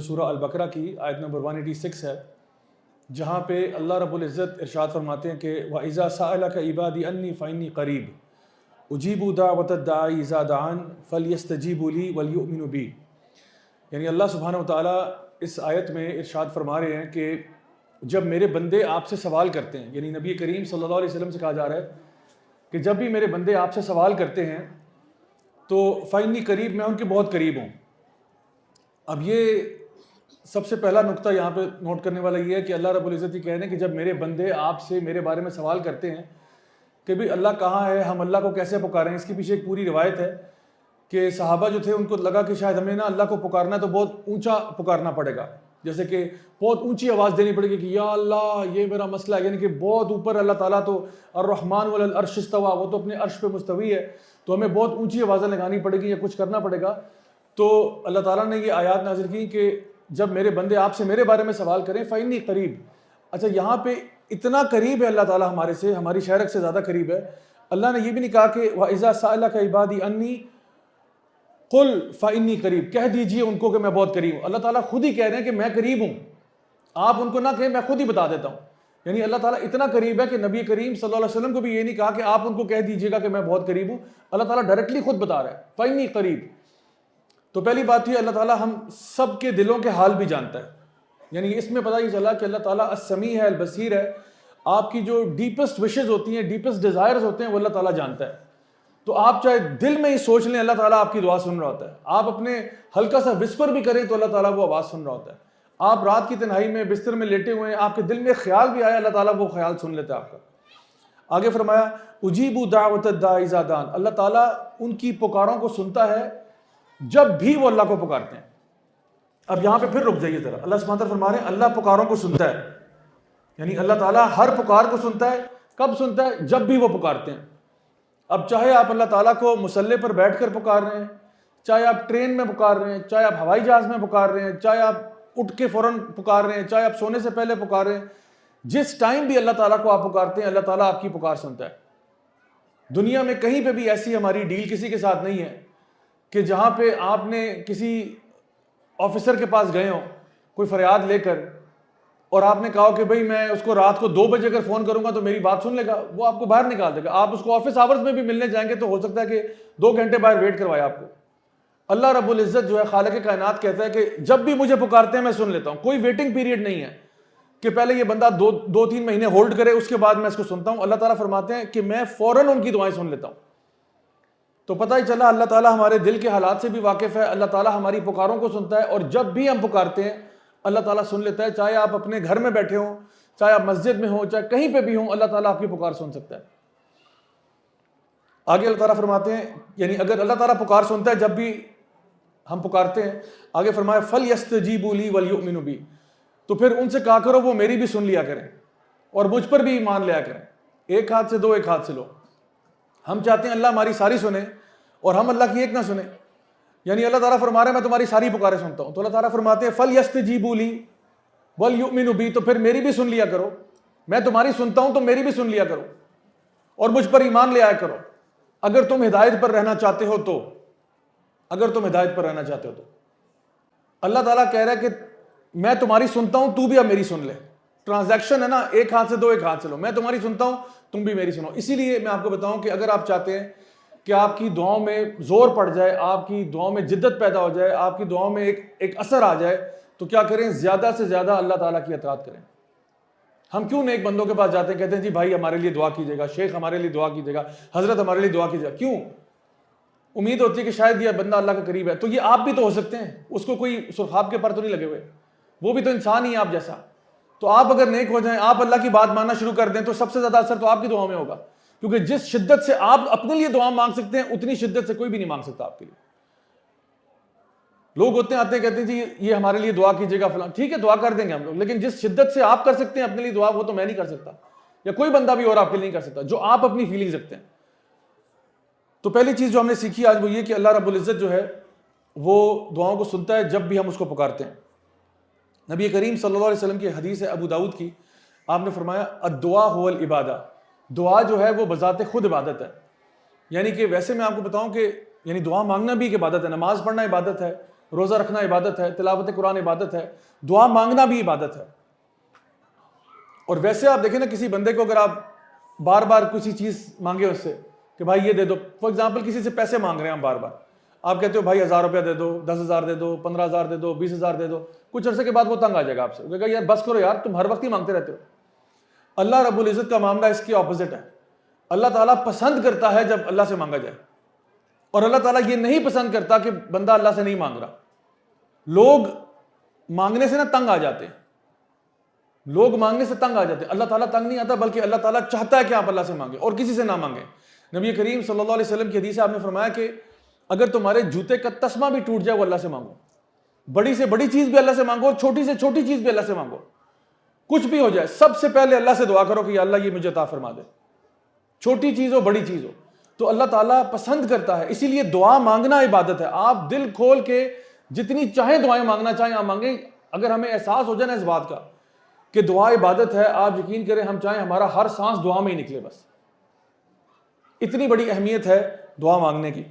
سورہ البقرہ کی آیت نمبر 186 ہے، جہاں پہ اللہ رب العزت ارشاد فرماتے ہیں کہ وَإِذَا سَأَلَكَ عِبَادِي أَنِّي فَإِنِّي قَرِيبٌ أُجِيبُ دَعْوَةَ الدَّاعِ إِذَا دَعَانِ فَلْيَسْتَجِيبُوا لِي وَلْيُؤْمِنُوا بِي۔ یعنی اللہ سبحانہ وتعالیٰ اس آیت میں ارشاد فرما رہے ہیں کہ جب میرے بندے آپ سے سوال کرتے ہیں، یعنی نبی کریم صلی اللہ علیہ وسلم سے کہا جا رہا ہے کہ جب بھی میرے بندے آپ سے سوال کرتے ہیں تو فَإِنِّي قریب، میں ان کے بہت قریب ہوں۔ اب یہ سب سے پہلا نقطہ یہاں پہ نوٹ کرنے والا یہ ہے کہ اللہ رب العزت یہ کہہ رہے ہیں کہ جب میرے بندے آپ سے میرے بارے میں سوال کرتے ہیں کہ بھی اللہ کہاں ہے، ہم اللہ کو کیسے پکاریں، اس کے پیچھے ایک پوری روایت ہے کہ صحابہ جو تھے ان کو لگا کہ شاید ہمیں نا اللہ کو پکارنا تو بہت اونچا پکارنا پڑے گا، جیسے کہ بہت اونچی آواز دینی پڑے گی کہ یا اللہ یہ میرا مسئلہ ہے، یعنی کہ بہت اوپر اللہ تعالیٰ تو الرحمن علی العرش استویٰ، وہ تو اپنے عرش پہ مستوی ہے، تو ہمیں بہت اونچی آوازیں لگانی پڑے گی یا کچھ کرنا پڑے گا۔ تو اللہ تعالیٰ نے یہ آیات نازل کی کہ جب میرے بندے آپ سے میرے بارے میں سوال کریں فَإِنِّي قریب۔ اچھا یہاں پہ اتنا قریب ہے اللہ تعالیٰ ہمارے سے، ہماری شہرک سے زیادہ قریب ہے۔ اللہ نے یہ بھی نہیں کہا کہ وَإِذَا سَأَلَكَ عِبَادِي أَنِّي قُلْ فَإِنِّي قریب، کہہ دیجئے ان کو کہ میں بہت قریب ہوں۔ اللہ تعالیٰ خود ہی کہہ رہے ہیں کہ میں قریب ہوں، آپ ان کو نہ کہیں، میں خود ہی بتا دیتا ہوں۔ یعنی اللہ تعالیٰ اتنا قریب ہے کہ نبی کریم صلی اللہ علیہ وسلم کو بھی یہ نہیں کہا کہ آپ ان کو کہہ دیجئے گا کہ میں بہت قریب ہوں، اللہ تعالیٰ ڈائریکٹلی خود بتا رہا ہے فَإِنِّي قریب۔ تو پہلی بات یہ اللہ تعالیٰ ہم سب کے دلوں کے حال بھی جانتا ہے، یعنی اس میں پتہ یہ چلا کہ اللہ تعالیٰ السمیع ہے، البصیر ہے، آپ کی جو ڈیپسٹ وشز ہوتی ہیں، ڈیپسٹ ڈیزائرز ہوتے ہیں، وہ اللہ تعالیٰ جانتا ہے۔ تو آپ چاہے دل میں ہی سوچ لیں، اللہ تعالیٰ آپ کی دعا سن رہا ہوتا ہے، آپ اپنے ہلکا سا وسپر بھی کریں تو اللہ تعالیٰ وہ آواز سن رہا ہوتا ہے، آپ رات کی تنہائی میں بستر میں لیٹے ہوئے ہیں، آپ کے دل میں خیال بھی آیا، اللہ تعالیٰ وہ خیال سن لیتا ہے آپ کا۔ آگے فرمایا اجیبوا دعوت الداعی اذا دعان، اللہ تعالیٰ ان کی پکاروں کو سنتا ہے جب بھی وہ اللہ کو پکارتے ہیں۔ اب یہاں پہ پھر رک جائیے ذرا، اللہ سبحانہ وتعالیٰ فرما رہے ہیں اللہ پکاروں کو سنتا ہے، یعنی اللہ تعالیٰ ہر پکار کو سنتا ہے۔ کب سنتا ہے؟ جب بھی وہ پکارتے ہیں۔ اب چاہے آپ اللہ تعالیٰ کو مصلی پر بیٹھ کر پکار رہے ہیں، چاہے آپ ٹرین میں پکار رہے ہیں، چاہے آپ ہوائی جہاز میں پکار رہے ہیں، چاہے آپ اٹھ کے فوراً پکار رہے ہیں، چاہے آپ سونے سے پہلے پکار رہے ہیں، جس ٹائم بھی اللہ تعالیٰ کو آپ پکارتے ہیں اللہ تعالیٰ آپ کی پکار سنتا ہے۔ دنیا میں کہیں پہ بھی ایسی ہماری ڈیل کسی کے ساتھ نہیں ہے کہ جہاں پہ آپ نے کسی آفیسر کے پاس گئے ہوں کوئی فریاد لے کر اور آپ نے کہا کہ بھئی میں اس کو رات کو 2 بجے اگر فون کروں گا تو میری بات سن لے گا، وہ آپ کو باہر نکال دے گا۔ آپ اس کو آفس آورز میں بھی ملنے جائیں گے تو ہو سکتا ہے کہ 2 گھنٹے باہر ویٹ کروائے آپ کو۔ اللہ رب العزت جو ہے خالق کائنات کہتا ہے کہ جب بھی مجھے پکارتے ہیں میں سن لیتا ہوں، کوئی ویٹنگ پیریڈ نہیں ہے کہ پہلے یہ بندہ 2-3 مہینے ہولڈ کرے اس کے بعد میں اس کو سنتا ہوں۔ اللہ تعالیٰ فرماتے ہیں کہ میں فوراً ان کی دعائیں سن لیتا ہوں۔ تو پتہ ہی چلا اللہ تعالیٰ ہمارے دل کے حالات سے بھی واقف ہے، اللہ تعالیٰ ہماری پکاروں کو سنتا ہے، اور جب بھی ہم پکارتے ہیں اللہ تعالیٰ سن لیتا ہے، چاہے آپ اپنے گھر میں بیٹھے ہوں، چاہے آپ مسجد میں ہوں، چاہے کہیں پہ بھی ہوں، اللہ تعالیٰ آپ کی پکار سن سکتا ہے۔ آگے اللہ تعالیٰ فرماتے ہیں، یعنی اگر اللہ تعالیٰ پکار سنتا ہے جب بھی ہم پکارتے ہیں، آگے فرمایا فَلْيَسْتَجِيبُوا لِي وَلْيُؤْمِنُوا بِي، تو پھر ان سے کہا کرو وہ میری بھی سن لیا کریں اور مجھ پر بھی ایمان لیا کریں۔ ایک ہاتھ سے دو، ایک ہاتھ سے لو۔ ہم چاہتے ہیں اللہ ہماری ساری سنیں اور ہم اللہ کی ایک نہ سنیں، یعنی اللہ تعالیٰ فرما رہے ہیں میں تمہاری ساری پکاریں سنتا ہوں، تو اللہ تعالیٰ فرماتے ہیں فَلْيَسْتَجِيبُوا لِي وَلْيُؤْمِنُوا بِي، تو پھر میری بھی سن لیا کرو، میں تمہاری سنتا ہوں تو میری بھی سن لیا کرو اور مجھ پر ایمان لے آیا کرو، اگر تم ہدایت پر رہنا چاہتے ہو تو، اگر تم ہدایت پر رہنا چاہتے ہو تو۔ اللہ تعالیٰ کہہ رہا ہے کہ میں تمہاری سنتا ہوں، تو بھی اب میری سن لے۔ ٹرانزیکشن ہے نا، ایک ہاتھ سے دو، ایک ہاتھ سے لو، میں تمہاری سنتا ہوں تم بھی میری سنو۔ اسی لیے میں آپ کو بتاؤں کہ اگر آپ چاہتے ہیں کہ آپ کی دعاؤں میں زور پڑ جائے، آپ کی دعاؤں میں جدت پیدا ہو جائے، آپ کی دعاؤں میں ایک اثر آ جائے، تو کیا کریں؟ زیادہ سے زیادہ اللہ تعالیٰ کی اطاعت کریں۔ ہم کیوں نیک بندوں کے پاس جاتے ہیں، کہتے ہیں جی بھائی ہمارے لیے دعا کیجیے گا، شیخ ہمارے لیے دعا کیجیے گا، حضرت ہمارے لیے دعا کیجیے گا، کیوں؟ امید ہوتی ہے کہ شاید یہ بندہ اللہ کے قریب ہے، تو یہ آپ بھی تو ہو سکتے ہیں، اس کو کوئی سرخاب کے پر تو نہیں لگے ہوئے، وہ بھی تو انسان ہی ہے آپ جیسا۔ تو آپ اگر نیک ہو جائیں، آپ اللہ کی بات ماننا شروع کر دیں، تو سب سے زیادہ اثر تو آپ کی دعاؤں میں ہوگا، کیونکہ جس شدت سے آپ اپنے لیے دعا مانگ سکتے ہیں اتنی شدت سے کوئی بھی نہیں مانگ سکتا آپ کے لیے۔ لوگ ہوتے ہیں آتے ہیں کہتے ہیں جی یہ ہمارے لیے دعا کیجیے گا فلاں، ٹھیک ہے دعا کر دیں گے ہم لوگ، لیکن جس شدت سے آپ کر سکتے ہیں اپنے لیے دعا وہ تو میں نہیں کر سکتا، یا کوئی بندہ بھی اور آپ کے لیے نہیں کر سکتا، جو آپ اپنی فیلنگز رکھتے ہیں۔ تو پہلی چیز جو ہم نے سیکھی آج وہ یہ کہ اللہ رب العزت جو ہے وہ دعاؤں کو سنتا ہے جب بھی ہم اس کو پکارتے ہیں۔ نبی کریم صلی اللہ علیہ وسلم کی حدیث ہے ابو داؤد کی، آپ نے فرمایا الدعاء هو العبادہ، دعا جو ہے وہ بذات خود عبادت ہے۔ یعنی کہ ویسے میں آپ کو بتاؤں کہ یعنی دعا مانگنا بھی ایک عبادت ہے، نماز پڑھنا عبادت ہے، روزہ رکھنا عبادت ہے، تلاوت قرآن عبادت ہے، دعا مانگنا بھی عبادت ہے۔ اور ویسے آپ دیکھیں نا، کسی بندے کو اگر آپ بار بار کسی چیز مانگے اس سے کہ بھائی یہ دے دو، فار ایگزامپل کسی سے پیسے مانگ رہے ہیں ہم بار بار، آپ کہتے ہو بھائی 1000 روپیہ دے دو، 10,000 دے دو، 15,000 دے دو، 20,000 دے دو، کچھ عرصے کے بعد وہ تنگ آ جائے گا آپ سے، وہ کہے گا یار بس کرو یار، تم ہر وقت ہی مانگتے رہتے ہو۔ اللہ رب العزت کا معاملہ اس کی اپوزٹ ہے، اللہ تعالیٰ پسند کرتا ہے جب اللہ سے مانگا جائے، اور اللہ تعالیٰ یہ نہیں پسند کرتا کہ بندہ اللہ سے نہیں مانگ رہا۔ لوگ مانگنے سے نا تنگ آ جاتے ہیں، لوگ مانگنے سے تنگ آ جاتے ہیں، اللہ تعالیٰ تنگ نہیں آتا، بلکہ اللہ تعالیٰ چاہتا ہے کہ آپ اللہ سے مانگیں اور کسی سے نہ مانگیں۔ نبی کریم صلی اللہ علیہ وسلم کی حدیث ہے، آپ نے فرمایا کہ اگر تمہارے جوتے کا تسمہ بھی ٹوٹ جائے وہ اللہ سے مانگو، بڑی سے بڑی چیز بھی اللہ سے مانگو، چھوٹی سے چھوٹی چیز بھی اللہ سے مانگو، کچھ بھی ہو جائے سب سے پہلے اللہ سے دعا کرو کہ یا اللہ یہ مجھے عطا فرما دے، چھوٹی چیز ہو بڑی چیز ہو، تو اللہ تعالیٰ پسند کرتا ہے۔ اسی لیے دعا مانگنا عبادت ہے، آپ دل کھول کے جتنی چاہیں دعائیں مانگنا چاہیں آپ مانگیں۔ اگر ہمیں احساس ہو جائے نا اس بات کا کہ دعا عبادت ہے، آپ یقین کریں ہم چاہیں ہمارا ہر سانس دعا میں ہی نکلے، بس اتنی بڑی اہمیت ہے دعا مانگنے کی۔